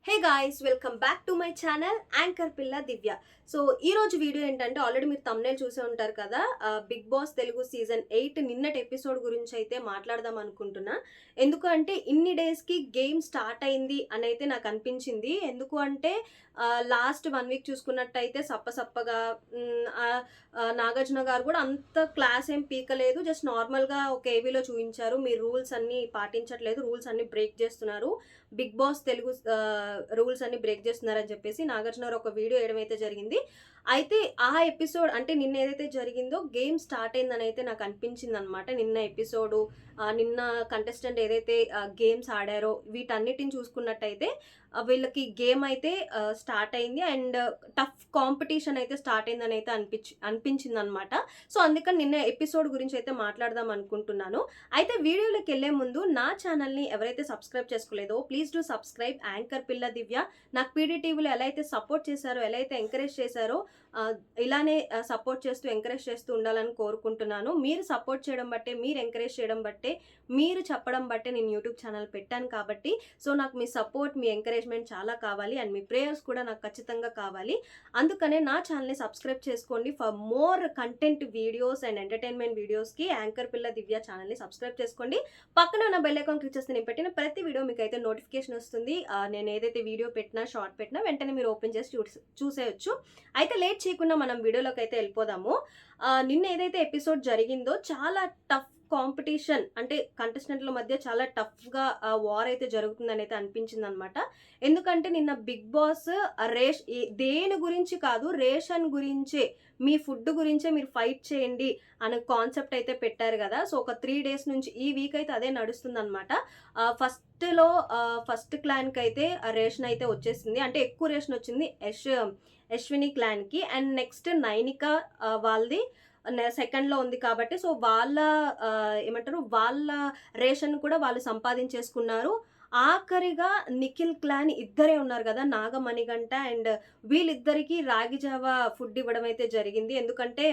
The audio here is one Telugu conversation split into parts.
Hey guys, welcome back to my channel anchor పిల్ల దివ్య. సో ఈ రోజు వీడియో ఏంటంటే ఆల్రెడీ మీరు తమ్నేల్ చూసే ఉంటారు కదా. బిగ్ బాస్ తెలుగు సీజన్ 8 నిన్నటి ఎపిసోడ్ గురించి అయితే మాట్లాడదాం అనుకుంటున్నా. ఎందుకు అంటే ఇన్ని డేస్కి గేమ్ స్టార్ట్ అయింది అని అయితే నాకు అనిపించింది. ఎందుకు అంటే లాస్ట్ 1 వీక్ చూసుకున్నట్టయితే సప్పసప్పగా నాగార్జున గారు కూడా అంత క్లాస్ ఏం పీకలేదు. జస్ట్ నార్మల్గా ఒక ఏవీలో చూపించారు, మీరు రూల్స్ అన్ని పాటించట్లేదు, రూల్స్ అన్ని బ్రేక్ చేస్తున్నారు, బిగ్ బాస్ తెలుగు రూల్స్ అన్ని బ్రేక్ చేస్తున్నారని చెప్పేసి నాగార్జున గారు ఒక వీడియో వేయడం అయితే జరిగింది. అయితే ఆ ఎపిసోడ్ అంటే నిన్న ఏదైతే జరిగిందో గేమ్ స్టార్ట్ అయిందని అయితే నాకు అనిపించింది అనమాట. నిన్న ఎపిసోడు, నిన్న కంటెస్టెంట్ ఏదైతే గేమ్స్ ఆడారో వీటన్నిటిని చూసుకున్నట్టయితే వీళ్ళకి గేమ్ అయితే స్టార్ట్ అయింది అండ్ టఫ్ కాంపిటీషన్ అయితే స్టార్ట్ అయిందని అయితే అనిపించింది అనమాట. సో అందుకని నిన్న ఎపిసోడ్ గురించి అయితే మాట్లాడదాం అనుకుంటున్నాను. అయితే వీడియోలోకి వెళ్ళే ముందు నా ఛానల్ని ఎవరైతే సబ్స్క్రైబ్ చేసుకోలేదో ప్లీజ్ డూ సబ్స్క్రైబ్ యాంకర్ పిల్ల దివ్య. నాకు పీడీటీవీలో ఎలా అయితే సపోర్ట్ చేశారో, ఎలా అయితే ఎంకరేజ్ చేశారో ఇలానే సపోర్ట్ చేస్తూ ఎంకరేజ్ చేస్తూ ఉండాలని కోరుకుంటున్నాను. మీరు సపోర్ట్ చేయడం బట్టే, మీరు ఎంకరేజ్ చేయడం బట్టే, మీరు చెప్పడం బట్టే నేను యూట్యూబ్ ఛానల్ పెట్టాను కాబట్టి సో నాకు మీ సపోర్ట్, మీ ఎంకరేజ్మెంట్ చాలా కావాలి అండ్ మీ ప్రేయర్స్ కూడా నాకు ఖచ్చితంగా కావాలి. అందుకనే నా ఛానల్ని సబ్స్క్రైబ్ చేసుకోండి. For more content videos and entertainment వీడియోస్కి యాంకర్ పిల్ల దివ్య ఛానల్ని సబ్స్క్రైబ్ చేసుకోండి. పక్కన ఉన్న బెల్ ఐకాన్ క్లిక్ చేస్తే నేను పెట్టిన ప్రతి వీడియో మీకు అయితే నోటిఫికేషన్ వస్తుంది. నేను ఏదైతే వీడియో పెట్టినా, షార్ట్ పెట్టినా వెంటనే మీరు ఓపెన్ చేసి చూసేయచ్చు. అయితే లేట్ చేయకుండా మనం వీడియోలోకి అయితే వెళ్ళిపోదాము. నిన్న ఏదైతే ఎపిసోడ్ జరిగిందో చాలా టఫ్ కాంపిటీషన్, అంటే కంటెస్టెంట్ల మధ్య చాలా టఫ్గా వార్ అయితే జరుగుతుందని అయితే అనిపించింది అనమాట. ఎందుకంటే నిన్న బిగ్ బాస్ దేని గురించి కాదు, రేషన్ గురించే, మీ ఫుడ్ గురించే మీరు ఫైట్ చేయండి అనే కాన్సెప్ట్ అయితే పెట్టారు కదా. సో ఒక 3 డేస్ నుంచి ఈ వీక్ అయితే అదే నడుస్తుంది అనమాట. ఫస్ట్ క్లాన్కి అయితే రేషన్ అయితే వచ్చేసింది, అంటే ఎక్కువ రేషన్ వచ్చింది యశ్విని క్లాన్కి. అండ్ నెక్స్ట్ నైనిక వాళ్ళది సెకండ్లో ఉంది కాబట్టి సో వాళ్ళ ఏమంటారు, వాళ్ళ రేషన్ కూడా వాళ్ళు సంపాదించేసుకున్నారు. ఆఖరిగా నిఖిల్ క్లాన్ ఇద్దరే ఉన్నారు కదా, నాగమణిగంట అండ్ వీళ్ళిద్దరికి రాగి జావా ఫుడ్ ఇవ్వడం అయితే జరిగింది. ఎందుకంటే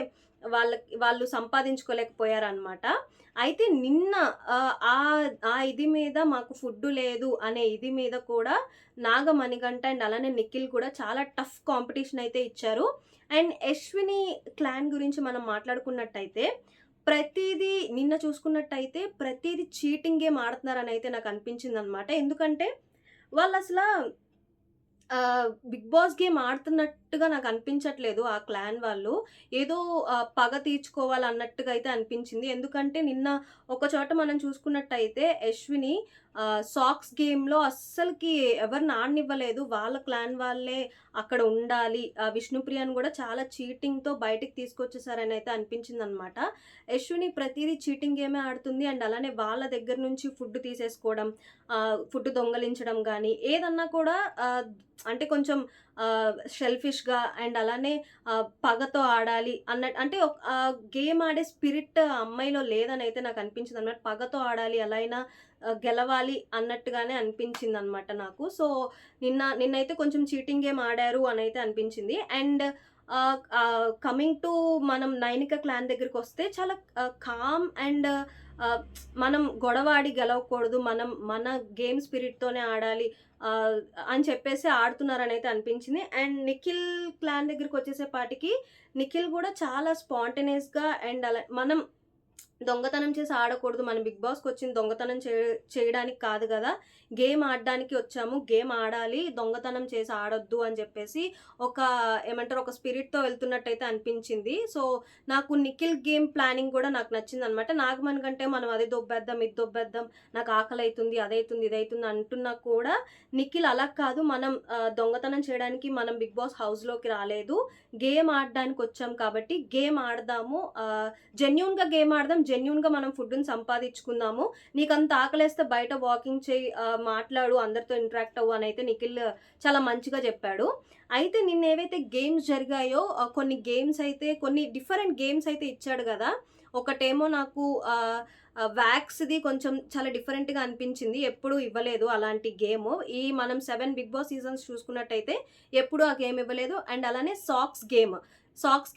వాళ్ళు సంపాదించుకోలేకపోయారనమాట. అయితే నిన్న ఆ ఇది మీద మాకు ఫుడ్ లేదు అనే ఇది మీద కూడా నాగమణిగంట అండ్ అలానే నిఖిల్ కూడా చాలా టఫ్ కాంపిటీషన్ అయితే ఇచ్చారు. అండ్ యశ్విని క్లాన్ గురించి మనం మాట్లాడుకున్నట్టయితే ప్రతిదీ నిన్న చూసుకున్నట్టయితే ప్రతిదీ చీటింగ్ గేమ్ ఆడుతున్నారని అయితే నాకు అనిపించింది అనమాట. ఎందుకంటే వాళ్ళు అసలు బిగ్ బాస్ గేమ్ ఆడుతున్నట్టుగా నాకు అనిపించట్లేదు. ఆ క్లాన్ వాళ్ళు ఏదో పగ తీర్చుకోవాలన్నట్టుగా అయితే అనిపించింది. ఎందుకంటే నిన్న ఒక చోట మనం చూసుకున్నట్టయితే యశ్విని సాక్స్ గేమ్లో అస్సలకి ఎవరిని ఆడనివ్వలేదు, వాళ్ళ క్లాన్ వాళ్ళే అక్కడ ఉండాలి. విష్ణుప్రియని కూడా చాలా చీటింగ్తో బయటికి తీసుకొచ్చేసారని అయితే అనిపించింది అనమాట. యశ్విని ప్రతిదీ చీటింగ్ గేమే ఆడుతుంది అండ్ అలానే వాళ్ళ దగ్గర నుంచి ఫుడ్ తీసేసుకోవడం, ఫుడ్ దొంగలించడం కానీ ఏదన్నా కూడా అంటే కొంచెం షెల్ఫిష్గా అండ్ అలానే పగతో ఆడాలి అన్నట్టు, అంటే గేమ్ ఆడే స్పిరిట్ అమ్మాయిలో లేదని అయితే నాకు అనిపించింది అనమాట. పగతో ఆడాలి, ఎలా అయినా గెలవాలి అన్నట్టుగానే అనిపించింది అనమాట నాకు. సో నిన్నైతే కొంచెం చీటింగ్ గేమ్ ఆడారు అని అయితే అనిపించింది. అండ్ కమింగ్ టు మనం నైనిక క్లాన్ దగ్గరికి వస్తే చాలా కామ్ అండ్ మనం గొడవాడి గెలవకూడదు, మన గేమ్ స్పిరిట్తోనే ఆడాలి అని చెప్పేసి ఆడుతున్నారని అయితే అనిపించింది. అండ్ నిఖిల్ క్లాన్ దగ్గరికి వచ్చేసేపాటికి నిఖిల్ కూడా చాలా స్పాంటేనియస్గా అండ్ అలా మనం దొంగతనం చేసి ఆడకూడదు, మన బిగ్ బాస్కి వచ్చింది దొంగతనం చేయడానికి కాదు కదా, గేమ్ ఆడడానికి వచ్చాము, గేమ్ ఆడాలి, దొంగతనం చేసి ఆడొద్దు అని చెప్పేసి ఏమంటారు ఒక స్పిరిట్తో వెళ్తున్నట్టయితే అనిపించింది. సో నాకు నిఖిల్ గేమ్ ప్లానింగ్ కూడా నాకు నచ్చింది అనమాట. నాగమణి కంటే మనం అది దొబ్బేద్దాం, ఇది దొబ్బేద్దాం, నాకు ఆకలి అవుతుంది, అదైతుంది, ఇదైతుంది అంటున్నా కూడా నిఖిల్ అలా కాదు, మనం దొంగతనం చేయడానికి మనం బిగ్ బాస్ హౌస్లోకి రాలేదు, గేమ్ ఆడడానికి వచ్చాం కాబట్టి గేమ్ ఆడదాము, జెన్యూన్గా గేమ్ ఆడదాం, జెన్యూన్గా మనం ఫుడ్ని సంపాదించుకుందాము, నీకు అంత ఆకలేస్తే బయట వాకింగ్ చేయి, మాట్లాడు, అందరితో ఇంటరాక్ట్ అవ్వు అని అయితే నిఖిల్ చాలా మంచిగా చెప్పాడు. అయితే నిన్న ఏవైతే గేమ్స్ జరిగాయో కొన్ని డిఫరెంట్ గేమ్స్ అయితే ఇచ్చాడు కదా. ఒకటేమో నాకు వ్యాక్స్ది కొంచెం చాలా డిఫరెంట్గా అనిపించింది, ఎప్పుడు ఇవ్వలేదు అలాంటి గేమ్. మనం 7 బిగ్ బాస్ సీజన్స్ చూసుకున్నట్టయితే ఎప్పుడు ఆ గేమ్ ఇవ్వలేదు. అండ్ అలానే సాక్స్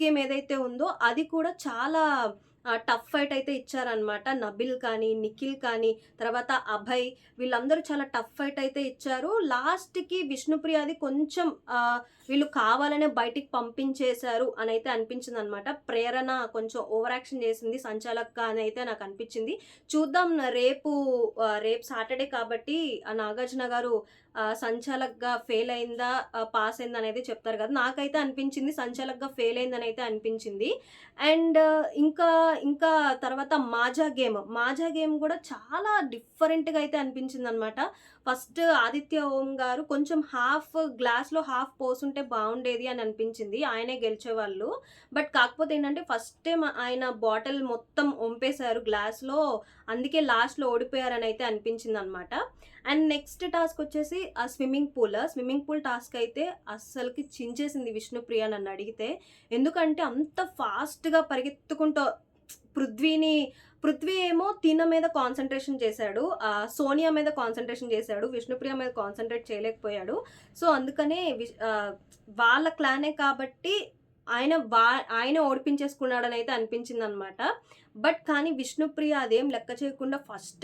గేమ్ ఏదైతే ఉందో అది కూడా చాలా టఫ్ ఫైట్ అయితే ఇచ్చారనమాట. నబిల్ కానీ, నిఖిల్ కానీ, తర్వాత అభయ్ వీళ్ళందరూ చాలా టఫ్ ఫైట్ అయితే ఇచ్చారు. లాస్ట్‌కి విష్ణుప్రియది కొంచెం వీళ్ళు కావాలనే బయటికి పంపించేశారు అనైతే అనిపించిందనమాట. ప్రేరణ కొంచెం ఓవర్ యాక్షన్ చేసింది సంచాలక్క అనైతే నాకనిపించింది. చూద్దాం రేపు సాటర్‌డే కాబట్టి నాగార్జున గారు సంచాలక్‌గా ఫెయిల్ అయిందా? పాస్ అయిందా? అనేది చెప్తారు కదా! నాకైతే అనిపించింది సంచాలక్‌గా ఫెయిల్ అయిందనైతే అనిపించింది. అండ్ ఇంకా, ఇంకా తర్వాత మాజా గేమ్ గూడా చాలా డిఫరెంట్‌గా అయితే అనిపించిందనమాట. ఫస్ట్ ఆదిత్య ఓం గారు కొంచెం గ్లాస్‌లో హాఫ్ పోసుంటే బావుండేది అని అనిపించింది. ఆయనే గెలిచేవాళ్ళు. బట్ కాకపోతే ఏంటంటే ఫస్ట్ టైమ్ ఆయన బాటిల్ మొత్తం ఒంపేశారు గ్లాస్‌లో. అందుకే లాస్ట్‌లో ఓడిపోయారనైతే అనిపించిందనమాట. అండ్ నెక్స్ట్ టాస్క్ వచ్చేసి ఆ స్విమ్మింగ్ పూల్ టాస్క్ అయితే అస్సలకి చించేసింది విష్ణుప్రియ నన్నడిగితే. ఎందుకంటే అంత ఫాస్ట్‌గా పరిగెత్తుకుంటూ పృథ్వీని పృథ్వీ ఏమో తిన మీద కాన్సంట్రేషన్ చేశాడు. సోనియా మీద కాన్సంట్రేషన్ చేశాడు. విష్ణుప్రియ మీద కాన్సంట్రేట్ చేయలేకపోయాడు. సో, అందుకనే వాళ్ళ క్లానే కాబట్టి ఆయన ఆయనే ఓడిపించేసుకున్నాడనైతే అనిపించిందనమాట. బట్ కానీ విష్ణుప్రియ అదేం లెక్క చేయకుండా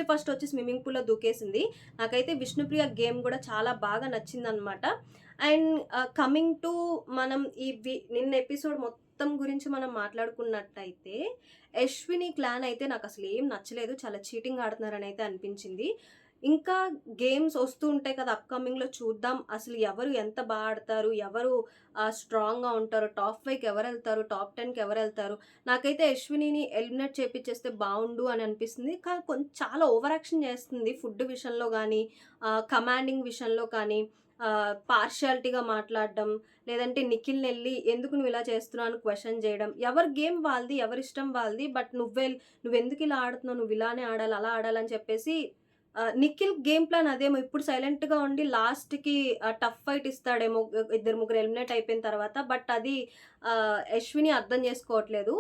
ఫస్ట్ వచ్చి స్విమ్మింగ్ పూల్‌లో దూకేసింది. నాకైతే విష్ణుప్రియ గేమ్ గూడా చాలా బాగా నచ్చిందనమాట. అండ్ కమింగ్ టు మనం నిన్న ఎపిసోడ్ మొత్తం గురించి మనం మాట్లాడుకున్నట్టయితే, యశ్విని క్లాన్ అయితే నాకసలు ఏం నచ్చలేదు. చాలా చీటింగ్ ఆడుతున్నారనైతే అనిపించింది. ఇంకా గేమ్స్ వస్తూ ఉంటాయి కదా! అప్‌కమింగ్‌లో చూద్దాం. అసలు ఎవరు ఎంత ఆడతారు? ఎవరు స్ట్రాంగ్‌గా ఉంటారు? టాప్ 5కి ఎవరెళ్తారు? టాప్ 10కి ఎవరెళ్తారు? నాకైతే యశ్వినిని ఎలిమినేట్ చేపిచ్చేస్తే బావుండు అని అనిపిస్తుంది. కానీ చాలా ఓవర్ యాక్షన్ చేస్తుంది ఫుడ్ విషయంలో గానీ, కమాండింగ్ విషయంలో కానీ, పార్షియాలిటీగా మాట్లాడడం, లేదంటే నిఖిల్‌నెళ్లి ఎందుకు నువ్విలా చేస్తున్నావు అని క్వెషన్ చేయడం. ఎవరి గేమ్ వాళ్ళది, ఎవరిష్టం వాళ్ళది. బట్ నువ్వెందుకిలా ఆడుతున్నావు? నువ్విలానే ఆడాలి, అలా ఆడాలని చెప్పేసి నిఖిల్ గేమ్ ప్లాన్ అదేమో ఇప్పుడు సైలెంట్‌గా ఉండి లాస్ట్‌కి టఫ్ ఫైట్ ఇస్తాడేమో ఇద్దరు ముగ్గురు ఎలిమినేట్ అయిపోయిన తర్వాత. బట్ అది యశ్విని అర్థం చేసుకోవట్లేదు.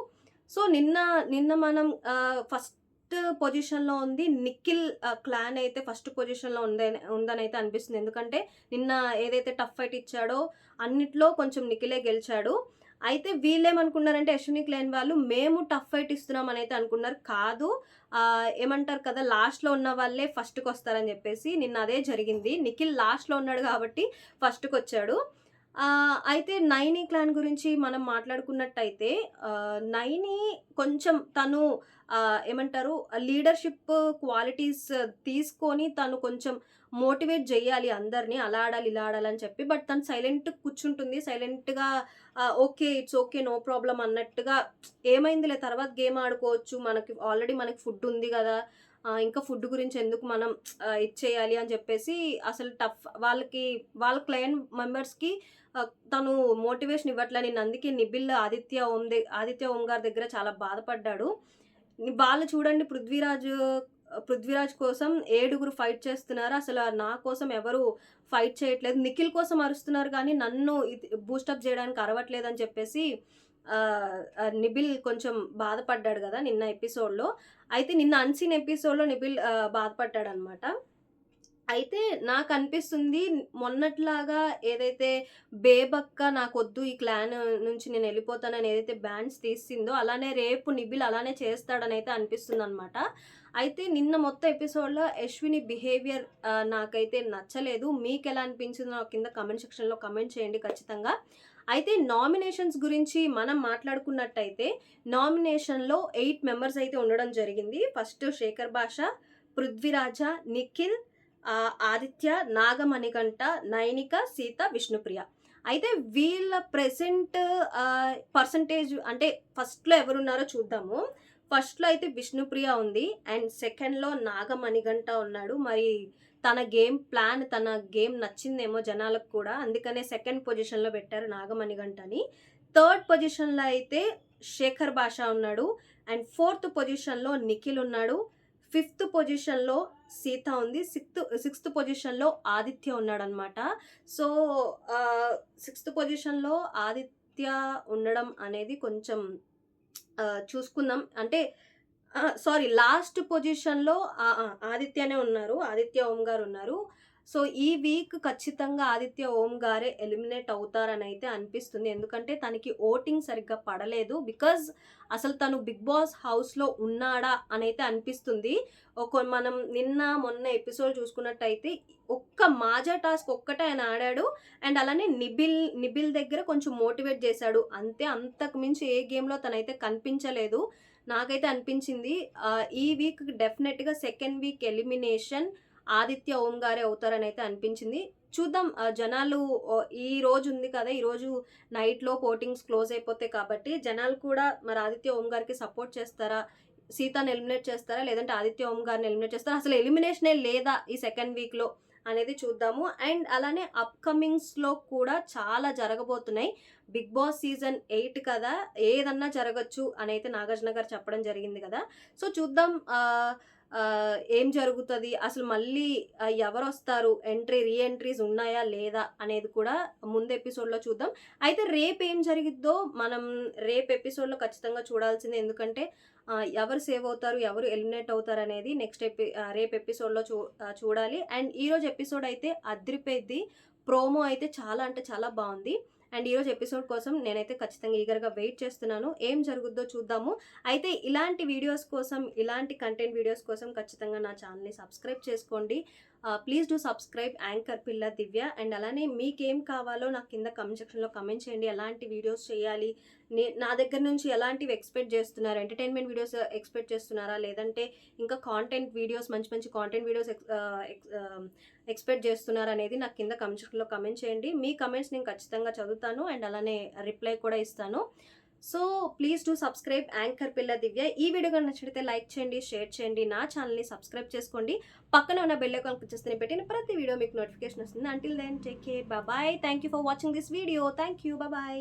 సో, నిన్న మనం ఫస్ట్ పొజిషన్‌లో ఉంది నిఖిల్ క్లాన్ అయితే ఫస్ట్ పొజిషన్‌లో ఉందనైతే అనిపిస్తుంది. ఎందుకంటే నిన్న ఏదైతే టఫ్ ఫైట్ ఇచ్చాడో అన్నిట్లో కొంచెం నిఖిలే గెలిచాడు. అయితే వీళ్ళేమనుకున్నారంటే యశ్విని క్లాన్ వాళ్ళు మేము టఫ్ ఫైట్ ఇస్తున్నాం అనైతే అనుకున్నారు. కాదు ఏమంటారు కదా! లాస్ట్‌లో ఉన్న వాళ్ళే ఫస్ట్‌కొస్తారని జెప్పేసి నిన్న అదే జరిగింది. నిఖిల్ లాస్ట్‌లో ఉన్నాడు గాబట్టి ఫస్ట్‌కొచ్చాడు. అయితే నైని క్లాన్ గురించి మనం మాట్లాడుకున్నట్టయితే నైని కొంచెం తను ఏమంటారు లీడర్‌షిప్ క్వాలిటీస్ తీసుకొని తను కొంచెం మోటివేట్ జేయాలి అందరిని. అలా ఆడాలి, ఇలా ఆడాలని చెప్పి. బట్ తను సైలెంట్‌గా కూర్చుంటుంది. సైలెంట్‌గా okay. It's okay. No problem అన్నట్టుగా ఏమైందిలే తర్వాత గేమ్ ఆడుకోవచ్చు. మనకి ఫుడ్ ఉంది గదా! ఇంకా ఫుడ్ గురించి ఎందుకు మనం ఇది చేయాలి అని చెప్పేసి అసలు వాళ్ళ క్లయింట్ మెంబర్స్‌కి తను మోటివేషన్ ఇవ్వట్లే. అందుకే నిబిల్ ఆదిత్య ఓం గారి దగ్గర చాలా బాధపడ్డాడు. వాళ్ళు చూడండి పృథ్వీరాజ్ కోసం ఏడుగురు ఫైట్ చేస్తున్నారు. అసలు నా కోసం ఎవరు ఫైట్ చేయట్లేదు. నిఖిల్ కోసం అరుస్తున్నారు గానీ నన్ను బూస్టప్ జేయడానికి అరవట్లేదని చెప్పేసి నిబిల్ కొంచెం బాధపడ్డాడు గదా! నిన్న ఎపిసోడ్‌లో. అయితే నిన్న అన్‌సీన్ ఎపిసోడ్‌లో నిబిల్ బాధపడ్డాడనమాట. అయితే నాకనిపిస్తుంది మొన్నటిలాగా ఏదైతే బేబక్క నాకొద్దు ఈ క్లాన్ నుంచి నేనెళ్ళిపోతానని ఏదైతే బ్యాన్స్ తీసిందో, అలానే రేపు నిబిల్ అలానే చేస్తాడనైతే అనిపిస్తుందనమాట. అయితే నిన్న మొత్తం ఎపిసోడ్‌లో యశ్విని బిహేవియర్ నాకైతే నచ్చలేదు. మీకెలా అనిపించిందో నాకు కింద కామెంట్ సెక్షన్‌లో కామెంట్ చేయండి ఖచ్చితంగా. అయితే నామినేషన్స్ గురించి మనం మాట్లాడుకున్నట్టయితే, నామినేషన్‌లో 8 మెంబర్స్ అయితే ఉండడం జరిగింది. ఫస్ట్ శేఖర్ భాష, పృథ్వీరాజ, నిఖిల్, ఆదిత్య, నాగమణికంఠ, నైనిక, సీత, విష్ణుప్రియ. అయితే వీళ్ళ ప్రెజెంట్ పర్సెంటేజ్ అంటే ఫస్ట్‌లో ఎవరున్నారో చూద్దాము. ఫస్ట్‌లో అయితే విష్ణుప్రియ ఉంది. అండ్ సెకండ్‌లో నాగమణికంఠ ఉన్నాడు. మరి తన గేమ్ నచ్చిందేమో జనాలకు కూడా. అందుకనే సెకండ్ పొజిషన్‌లో పెట్టారు నాగమణికంఠని. థర్డ్ పొజిషన్‌లో అయితే శేఖర్ భాష ఉన్నాడు. అండ్ ఫోర్త్ పొజిషన్‌లో నిఖిల్ ఉన్నాడు. ఫిఫ్త్ పొజిషన్‌లో సీత ఉంది. సిక్స్త్ పొజిషన్‌లో ఆదిత్య ఉన్నాడనమాట. సో, సిక్స్త్ పొజిషన్‌లో ఆదిత్య ఉండడం అనేది కొంచెం చూసుకుందాం. అంటే సారీ లాస్ట్ పొజిషన్‌లో ఆదిత్యనే ఉన్నారు. ఆదిత్య ఓం గారున్నారు. సో ఈ వీక్ ఖచ్చితంగా ఆదిత్య ఓం గారే ఎలిమినేట్ అవుతారని అయితే అనిపిస్తుంది. ఎందుకంటే తనకి ఓటింగ్ సరిగ్గా పడలేదు. బికాజ్ అసలు తను బిగ్ బాస్ హౌస్‌లో ఉన్నాడా అనైతే అనిపిస్తుంది. మనం నిన్న మొన్న ఎపిసోడ్ చూసుకున్నట్టయితే ఒక్క మాజా టాస్క్ ఒక్కటే ఆయన ఆడాడు. అండ్ అలానే నిబిల్ దగ్గర కొంచెం మోటివేట్ చేశాడు. అంతే, అంతకు మించి ఏ గేమ్‌లో తనైతే కనిపించలేదు. నాకైతే అనిపించింది ఈ వీక్ డెఫినెట్‌గా సెకండ్ వీక్ ఎలిమినేషన్ ఆదిత్య ఓం గారే అవుతారని అయితే అనిపించింది. చూద్దాం, జనాలు ఈ రోజు ఉంది కదా! ఈరోజు నైట్‌లో ఓటింగ్స్ క్లోజ్ అయిపోతాయి కాబట్టి జనాలు కూడా మరి ఆదిత్య ఓం గారికి సపోర్ట్ చేస్తారా? సీతని ఎలిమినేట్ చేస్తారా? లేదంటే ఆదిత్య ఓం గారిని ఎలిమినేట్ చేస్తారా? అసలు ఎలిమినేషనే లేదా ఈ సెకండ్ వీక్‌లో అనేది చూద్దాము. అండ్ అలానే అప్‌కమింగ్స్‌లో కూడా చాలా జరగబోతున్నాయి. బిగ్ బాస్ సీజన్ 8 కదా! ఏదన్నా జరగొచ్చు అనైతే నాగార్జున గారు చెప్పడం జరిగింది కదా! సో చూద్దాం ఏం జరుగుతది? అసలు మళ్ళీ ఎవరొస్తారు? రీ ఎంట్రీస్ ఉన్నాయా? లేదా? అనేది కూడా ముందు ఎపిసోడ్‌లో చూద్దాం. అయితే రేపేం జరిగిద్దో మనం రేపు ఎపిసోడ్‌లో ఖచ్చితంగా చూడాల్సిందే. ఎందుకంటే ఎవరు సేవ్ అవుతారు? ఎవరు ఎలిమినేట్ అవుతారనేది రేపు ఎపిసోడ్‌లో చూడాలి. అండ్ ఈరోజు ఎపిసోడ్ అయితే అదిరిపోయిద్ది. ప్రోమో అయితే చాలా అంటే చాలా బావుంది. అండ్ ఈరోజు ఎపిసోడ్ కోసం నేనైతే ఖచ్చితంగా ఈగర్‌గా వెయిట్ చేస్తున్నాను. ఏం జరుగుద్దో చూద్దాము. అయితే ఇలాంటి వీడియోస్ కోసం, ఇలాంటి కంటెంట్ వీడియోస్ కోసం ఖచ్చితంగా నా ఛానల్‌ని సబ్స్క్రైబ్ చేసుకోండి. ప్లీజ్ డూ సబ్స్క్రైబ్ యాంకర్ పిల్ల దివ్య. అండ్ అలానే మీకేం కావాలో నాకు కింద కామెంట్ సెక్షన్‌లో కామెంట్ చేయండి. ఎలాంటి వీడియోస్ చేయాలి? నా దగ్గర నుంచి ఎలాంటివి ఎక్స్‌పెక్ట్ చేస్తున్నారు? ఎంటర్‌టైన్‌మెంట్ వీడియోస్ ఎక్స్‌పెక్ట్ చేస్తున్నారా? లేదంటే ఇంకా కాంటెంట్ వీడియోస్, మంచి మంచి కాంటెంట్ వీడియోస్ ఎక్స్‌పెక్ట్ చేస్తున్నారా అనేది నాకు కింద కామెంట్ సెక్షన్‌లో కామెంట్ చేయండి. మీ కామెంట్స్ నేను ఖచ్చితంగా చదువుతాను. అండ్ అలానే రిప్లై కూడా ఇస్తాను. So please do subscribe anchor పిల్ల దివ్య. ఈ వీడియో కనుక నచ్చితే లైక్ చేయండి, షేర్ చేయండి, నా ఛానల్‌ని సబ్స్క్రైబ్ చేసుకోండి. పక్కన ఉన్న బెల్ ఐకాన్ క్లిక్ చేస్తే నేను పెట్టిన ప్రతి వీడియో మీకు నోటిఫికేషన్ వస్తుంది. Until then take care, bye. Thank you for watching this video. Thank you, bye.